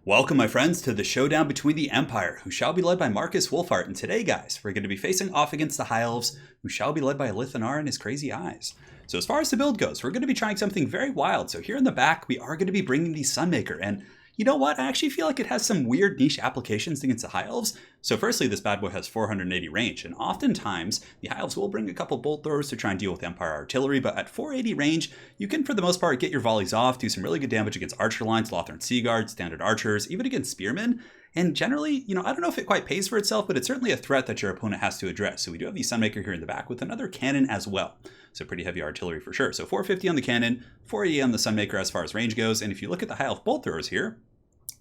Welcome, my friends, to the showdown between the Empire, who shall be led by Marcus Wolfhart. And today, guys, we're going to be facing off against the High Elves, who shall be led by Lithanar and his crazy eyes. So as far as the build goes, we're going to be trying something very wild. So here in the back, we are going to be bringing the SUNMAKER. And you know what? I actually feel like it has some weird niche applications against the High Elves. So firstly, this bad boy has 480 range, and oftentimes the High Elves will bring a couple bolt throwers to try and deal with Empire artillery, but at 480 range, you can for the most part get your volleys off, do some really good damage against archer lines, Lothern Sea Guards, standard archers, even against spearmen. And generally, I don't know if it quite pays for itself, but it's certainly a threat that your opponent has to address. So we do have the SUNMAKER here in the back with another cannon as well. So pretty heavy artillery for sure. So 450 on the cannon, 480 on the SUNMAKER as far as range goes. And if you look at the High Elf bolt throwers here,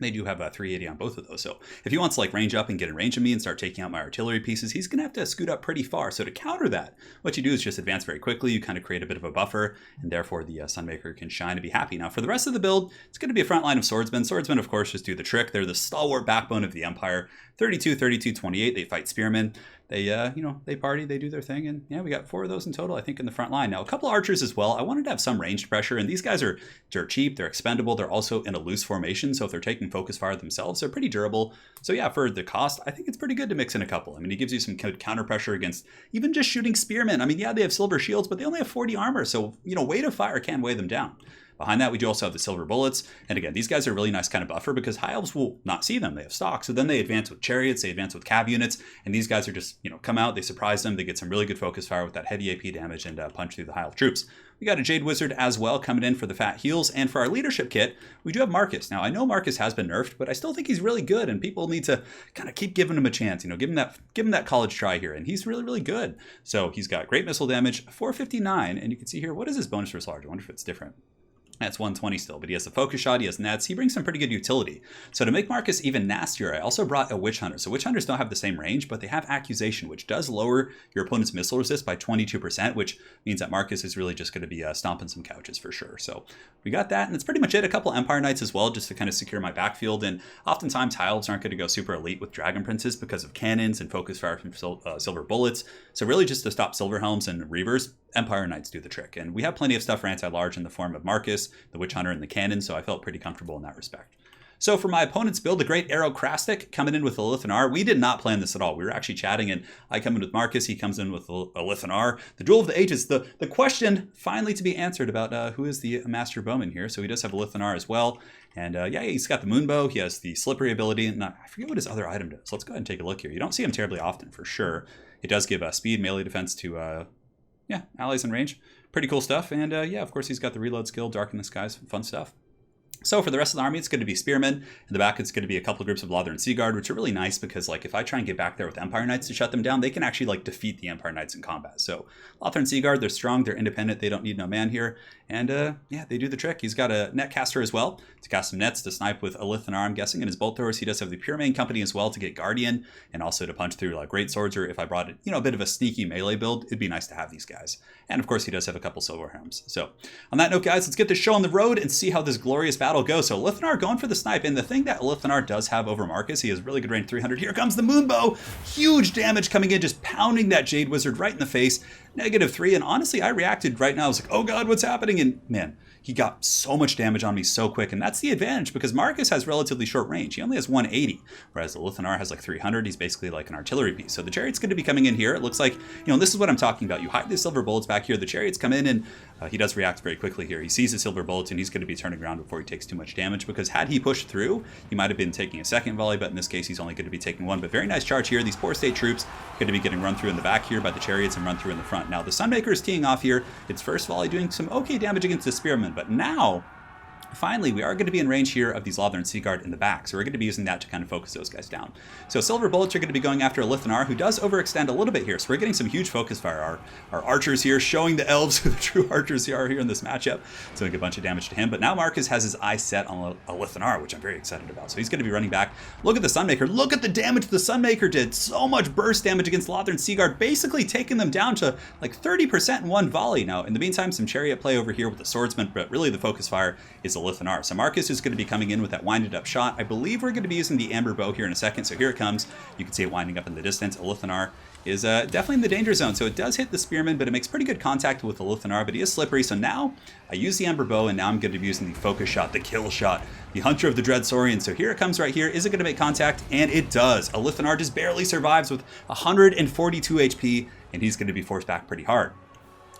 they do have a 380 on both of those. So if he wants to range up and get in range of me and start taking out my artillery pieces, he's going to have to scoot up pretty far. So to counter that, what you do is just advance very quickly. You kind of create a bit of a buffer, and therefore the SUNMAKER can shine and be happy. Now for the rest of the build, it's going to be a front line of swordsmen. Swordsmen, of course, just do the trick. They're the stalwart backbone of the Empire. 32, 32, 28. They fight spearmen. They, they party, they do their thing, and yeah, we got 4 of those in total, I think, in the front line. Now, a couple archers as well. I wanted to have some ranged pressure, and these guys are dirt cheap, they're expendable, they're also in a loose formation, so if they're taking focus fire themselves, they're pretty durable. So yeah, for the cost, I think it's pretty good to mix in a couple. I mean, it gives you some good counter pressure against even just shooting spearmen. I mean, yeah, they have silver shields, but they only have 40 armor, so, weight of fire can weigh them down. Behind that, we do also have the silver bullets. And again, these guys are a really nice kind of buffer because High Elves will not see them. They have stock. So then they advance with chariots, they advance with cav units, and these guys are just, come out, they surprise them, they get some really good focus fire with that heavy AP damage and punch through the High Elf troops. We got a Jade Wizard as well coming in for the fat heals. And for our leadership kit, we do have Marcus. Now, I know Marcus has been nerfed, but I still think he's really good, and people need to kind of keep giving him a chance. Give him that college try here, and he's really, really good. So he's got great missile damage, 459, and you can see here, what is his bonus for large? I wonder if it's different. That's 120 still, but he has the focus shot, he has nets, he brings some pretty good utility. So to make Marcus even nastier, I also brought a Witch Hunter. So Witch Hunters don't have the same range, but they have Accusation, which does lower your opponent's missile resist by 22%, which means that Marcus is really just going to be stomping some couches for sure. So we got that, and that's pretty much it. A couple Empire Knights as well, just to kind of secure my backfield. And oftentimes High Elves aren't going to go super elite with Dragon Princes because of cannons and focus fire from silver bullets. So really just to stop Silver Helms and Reavers, Empire Knights do the trick. And we have plenty of stuff for anti-large in the form of Marcus, the Witch Hunter, and the cannon, so I felt pretty comfortable in that respect. So for my opponent's build, the Great Arrow Krastic coming in with a Lithanar. We did not plan this at all. We were actually chatting, and I come in with Marcus. He comes in with a Lithanar. The Duel of the Ages, the question finally to be answered about who is the Master Bowman here. So he does have a Lithanar as well. And yeah, he's got the Moonbow. He has the Slippery ability. And I forget what his other item does. Let's go ahead and take a look here. You don't see him terribly often for sure. It does give speed, melee defense to allies in range. Pretty cool stuff. And yeah, of course, he's got the reload skill, Dark in the Skies, fun stuff. So for the rest of the army, it's going to be spearmen. In the back, it's going to be a couple of groups of Lothern Sea Guard, which are really nice because, if I try and get back there with Empire Knights to shut them down, they can actually, defeat the Empire Knights in combat. So Lothern Sea Guard, they're strong, they're independent, they don't need no man here. And, yeah, they do the trick. He's got a Netcaster as well to cast some nets to snipe with a Lithanar, I'm guessing. And his bolt throwers, he does have the Pure Main Company as well to get Guardian and also to punch through, great swords. Or if I brought it, a bit of a sneaky melee build, it'd be nice to have these guys. And, of course, he does have a couple silver helms. So on that note, guys, let's get this show on the road and see how this glorious battle goes. So Lithanar going for the snipe, and the thing that Lithanar does have over Marcus, he has really good range, 300. Here comes the Moonbow, huge damage coming in, just pounding that Jade Wizard right in the face, -3, and honestly, I reacted right now, I was like, oh god, what's happening? And man, he got so much damage on me so quick, and that's the advantage because Marcus has relatively short range. He only has 180, whereas the Lithanar has 300. He's basically like an artillery piece. So the Chariot's going to be coming in here. It looks like, and this is what I'm talking about. You hide the silver bullets back here. The Chariots come in, and he does react very quickly here. He sees the silver bullets, and he's going to be turning around before he takes too much damage because had he pushed through, he might have been taking a second volley, but in this case, he's only going to be taking one. But very nice charge here. These poor state troops going to be getting run through in the back here by the Chariots and run through in the front. Now, the SUNMAKER is teeing off here. Its first volley doing some okay damage against the Spearmen, but now finally, we are going to be in range here of these Lothern Sea Guard in the back, so we're going to be using that to kind of focus those guys down. So silver bullets are going to be going after a Lithanar, who does overextend a little bit here, so we're getting some huge focus fire. Our archers here showing the Elves who the true archers are here in this matchup, doing a bunch of damage to him. But now Marcus has his eyes set on a Lithanar, which I'm very excited about. So he's going to be running back. Look at the SUNMAKER. Look at the damage the SUNMAKER did. So much burst damage against Lothern Sea Guard, basically taking them down to 30% in one volley. Now, in the meantime, some chariot play over here with the swordsman, but really the focus fire is the Lithanar. So Marcus is going to be coming in with that winded up shot. I believe we're going to be using the amber bow here in a second. So here it comes. You can see it winding up in the distance. A Lithanar is definitely in the danger zone. So it does hit the Spearman, but it makes pretty good contact with the Lithanar, but he is slippery. So now I use the Ember Bow, and now I'm going to be using the focus shot, the kill shot, the Hunter of the Dread Saurian. So here it comes right here. Is it going to make contact? And it does. A Lithanar just barely survives with 142 HP, and he's going to be forced back pretty hard.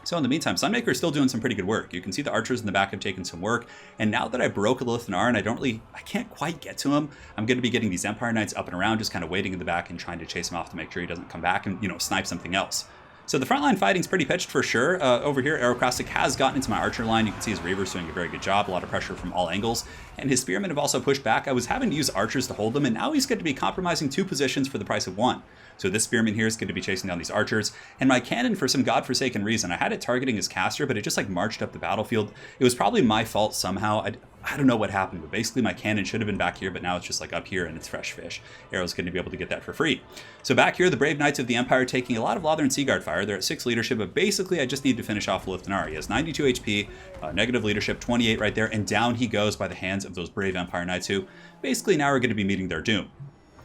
So in the meantime, SUNMAKER is still doing some pretty good work. You can see the archers in the back have taken some work. And now that I broke a Lithanar and I can't quite get to him, I'm going to be getting these Empire Knights up and around, just kind of waiting in the back and trying to chase him off to make sure he doesn't come back and, snipe something else. So the frontline fighting's pretty pitched for sure. Over here, Aerocrastic has gotten into my archer line. You can see his Reaver's doing a very good job, a lot of pressure from all angles. And his Spearmen have also pushed back. I was having to use archers to hold them, and now he's going to be compromising 2 positions for the price of 1. So this Spearman here is going to be chasing down these archers. And my cannon, for some godforsaken reason, I had it targeting his caster, but it just marched up the battlefield. It was probably my fault somehow. I don't know what happened, but basically my cannon should have been back here, but now it's just up here and it's fresh fish. Arrow's going to be able to get that for free. So back here, the Brave Knights of the Empire taking a lot of Lothar and Seaguard fire. They're at 6 leadership, but basically I just need to finish off Lithanar. He has 92 HP, negative leadership, 28 right there, and down he goes by the hands of those Brave Empire Knights who basically now are going to be meeting their doom.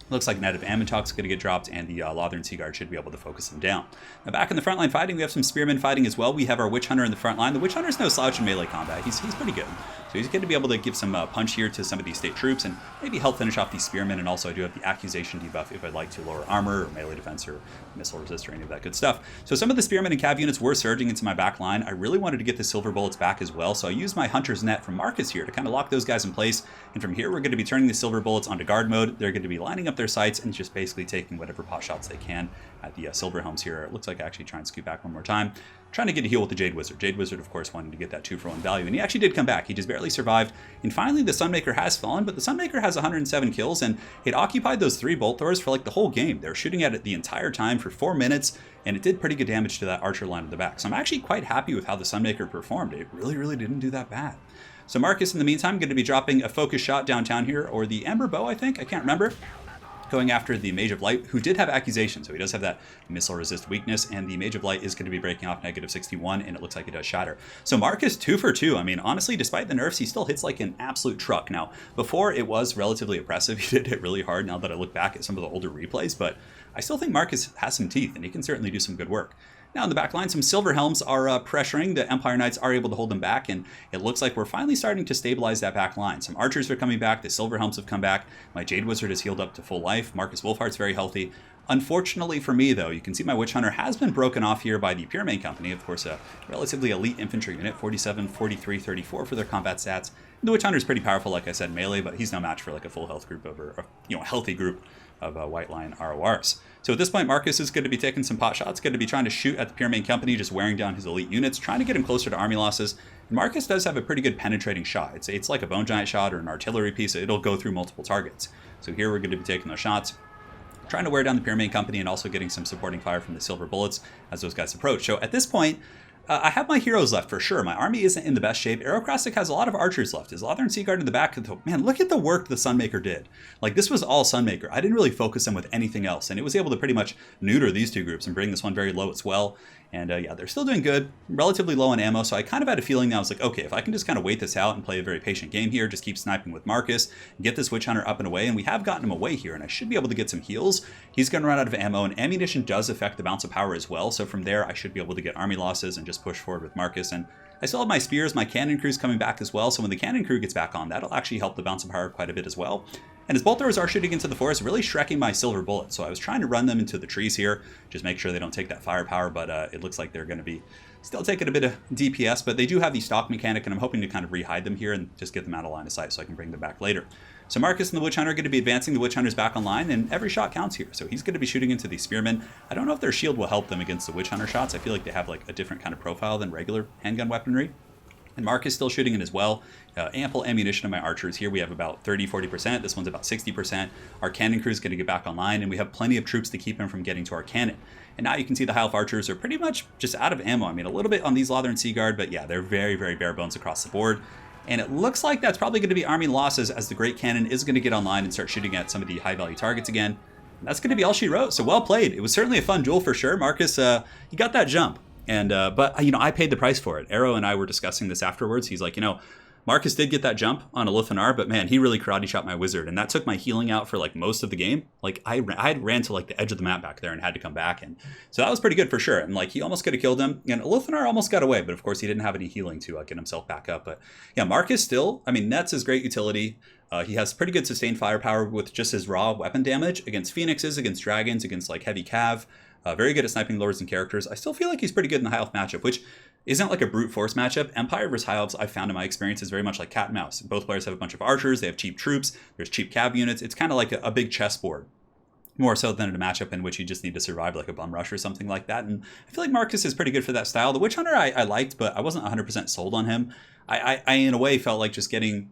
Looks like Knight of Ammontok is going to get dropped, and the Lothar and Seaguard should be able to focus them down. Now back in the frontline fighting, we have some Spearmen fighting as well. We have our Witch Hunter in the front line. The Witch Hunter's no slouch in melee combat. He's pretty good. So he's going to be able to give some punch here to some of these state troops and maybe help finish off these Spearmen. And also I do have the Accusation debuff if I'd like to lower armor or melee defense or missile resist or any of that good stuff. So some of the Spearmen and Cav units were surging into my back line. I really wanted to get the Silver Bullets back as well. So I used my Hunter's Net from Marcus here to kind of lock those guys in place. And from here, we're going to be turning the Silver Bullets onto guard mode. They're going to be lining up their sights and just basically taking whatever pot shots they can at the Silver Helms here. It looks like I actually try and scoot back one more time. Trying to get a heal with the Jade Wizard. Jade Wizard, of course, wanted to get that 2-for-1 value, and he actually did come back. He just barely survived. And finally, the SUNMAKER has fallen, but the SUNMAKER has 107 kills, and it occupied those 3 Bolt Throws for the whole game. They were shooting at it the entire time for 4 minutes, and it did pretty good damage to that archer line at the back. So I'm actually quite happy with how the SUNMAKER performed. It really didn't do that bad. So Marcus, in the meantime, going to be dropping a focus shot downtown here, or the Ember Bow, I think. I can't remember. Going after the Mage of Light, who did have Accusation, so he does have that missile resist weakness, and the Mage of Light is going to be breaking off negative 61, and it looks like it does shatter. So Marcus 2 for 2. I mean, honestly, despite the nerfs, he still hits like an absolute truck. Now, before it was relatively oppressive. He did hit really hard now that I look back at some of the older replays, but I still think Marcus has some teeth, and he can certainly do some good work. Now in the back line, some Silver Helms are pressuring. The Empire Knights are able to hold them back, and it looks like we're finally starting to stabilize that back line. Some archers are coming back. The Silver Helms have come back. My Jade Wizard is healed up to full life. Marcus Wolfheart's very healthy. Unfortunately for me, though, you can see my Witch Hunter has been broken off here by the Pyramid Company. Of course, a relatively elite infantry unit, 47, 43, 34 for their combat stats. And the Witch Hunter is pretty powerful, like I said, melee, but he's no match for a full health group over, a healthy group of White Lion RORs. So at this point, Marcus is going to be taking some pot shots, going to be trying to shoot at the Pyramid Company, just wearing down his elite units, trying to get him closer to army losses. And Marcus does have a pretty good penetrating shot. It's like a Bone Giant shot or an artillery piece. It'll go through multiple targets. So here we're going to be taking those shots, trying to wear down the Pyramid Company and also getting some supporting fire from the Silver Bullets as those guys approach. So at this point, I have my heroes left for sure. My army isn't in the best shape. Aerocrastic has a lot of archers left. His Lothar and Seaguard in the back. Man, look at the work the SUNMAKER did. This was all SUNMAKER. I didn't really focus them with anything else, and it was able to pretty much neuter these 2 groups and bring this one very low as well. And yeah, they're still doing good, relatively low on ammo, so I kind of had a feeling that I was like, okay, if I can just kind of wait this out and play a very patient game here, just keep sniping with Marcus, get this Witch Hunter up and away, and we have gotten him away here, and I should be able to get some heals. He's going to run out of ammo, and ammunition does affect the bounce of power as well, so from there I should be able to get army losses and just push forward with Marcus. And I still have my spears, my cannon crew's coming back as well, so when the cannon crew gets back on, that'll actually help the bounce of power quite a bit as well. And his bolt throwers are shooting into the forest, really shrekking my Silver Bullets. So I was trying to run them into the trees here, just make sure they don't take that firepower, but it looks like they're going to be still taking a bit of DPS, but they do have the stock mechanic, and I'm hoping to kind of re-hide them here and just get them out of line of sight so I can bring them back later. So Marcus and the Witch Hunter are going to be advancing. The Witch Hunter's back online, and every shot counts here. So he's going to be shooting into these Spearmen. I don't know if their shield will help them against the Witch Hunter shots. I feel like they have a different kind of profile than regular handgun weaponry. And Marcus still shooting in as well. Ample ammunition of my archers. Here we have about 30-40%. This one's about 60%. Our cannon crew is going to get back online, and we have plenty of troops to keep him from getting to our cannon. And now you can see the High Elf archers are pretty much just out of ammo. I mean, a little bit on these Lothar and Seaguard, but yeah, they're very bare bones across the board. And it looks like that's probably going to be army losses, as the Great Cannon is going to get online and start shooting at some of the high-value targets again. And that's going to be all she wrote. So well played. It was certainly a fun duel for sure. Marcus, he got that jump. And but I paid the price for it. Arrow and I were discussing this afterwards. He's like, Marcus did get that jump on Elithanar, but man, he really karate chopped my wizard, and that took my healing out for like most of the game. Like I ran to like the edge of the map back there and had to come back, and so that was pretty good for sure. And like he almost could have killed him, and Elithanar almost got away, but of course he didn't have any healing to get himself back up. But yeah, Marcus still, I mean, Nets is great utility. He has pretty good sustained firepower with just his raw weapon damage against phoenixes, against dragons, against like heavy cav. Very good at sniping lords and characters. I still feel like he's pretty good in the high elf matchup, which isn't like a brute force matchup. Empire versus high elves, I've found in my experience, is very much like cat and mouse. Both players have a bunch of archers, they have cheap troops, there's cheap cav units. It's kind of like a big chessboard, more so than in a matchup in which you just need to survive like a bum rush or something like that. And I feel like Marcus is pretty good for that style. The Witch Hunter I liked, but I wasn't 100% sold on him. I in a way felt like just getting,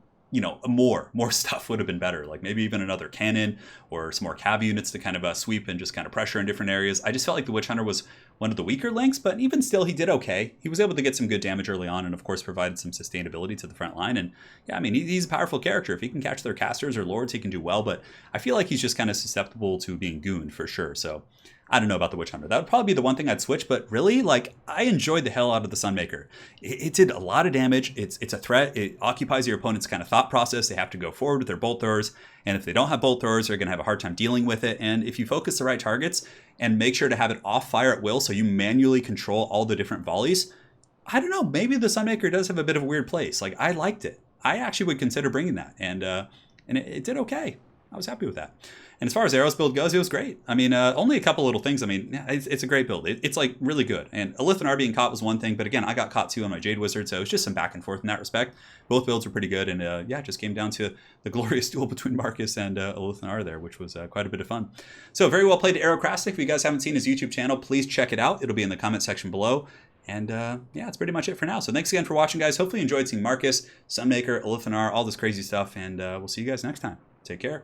more stuff would have been better. Like maybe even another cannon or some more cav units to kind of sweep and just kind of pressure in different areas. I just felt like the Witch Hunter was one of the weaker links, but even still, he did okay. He was able to get some good damage early on and, of course, provided some sustainability to the front line. And yeah, I mean, he's a powerful character. If he can catch their casters or lords, he can do well, but I feel like he's just kind of susceptible to being gooned for sure. So I don't know about the Witch Hunter. That would probably be the one thing I'd switch, but really, like, I enjoyed the hell out of the SUNMAKER. It did a lot of damage. It's a threat. It occupies your opponent's kind of thought process. They have to go forward with their bolt throwers, and if they don't have bolt throwers, they're going to have a hard time dealing with it. And if you focus the right targets and make sure to have it off fire at will so you manually control all the different volleys, I don't know, maybe the SUNMAKER does have a bit of a weird place. Like, I liked it. I actually would consider bringing that, and it did okay. I was happy with that. And as far as Arrow's build goes, it was great. I mean, only a couple little things. I mean, it's a great build. It's like really good. And Elithanar being caught was one thing, but again, I got caught too on my Jade Wizard, so it was just some back and forth in that respect. Both builds were pretty good, and yeah, it just came down to the glorious duel between Marcus and Elithanar there, which was quite a bit of fun. So very well played to Arrowcrastic. If you guys haven't seen his YouTube channel, please check it out. It'll be in the comment section below. And yeah, that's pretty much it for now. So thanks again for watching, guys. Hopefully you enjoyed seeing Marcus, SUNMAKER, Elithanar, all this crazy stuff, and we'll see you guys next time. Take care.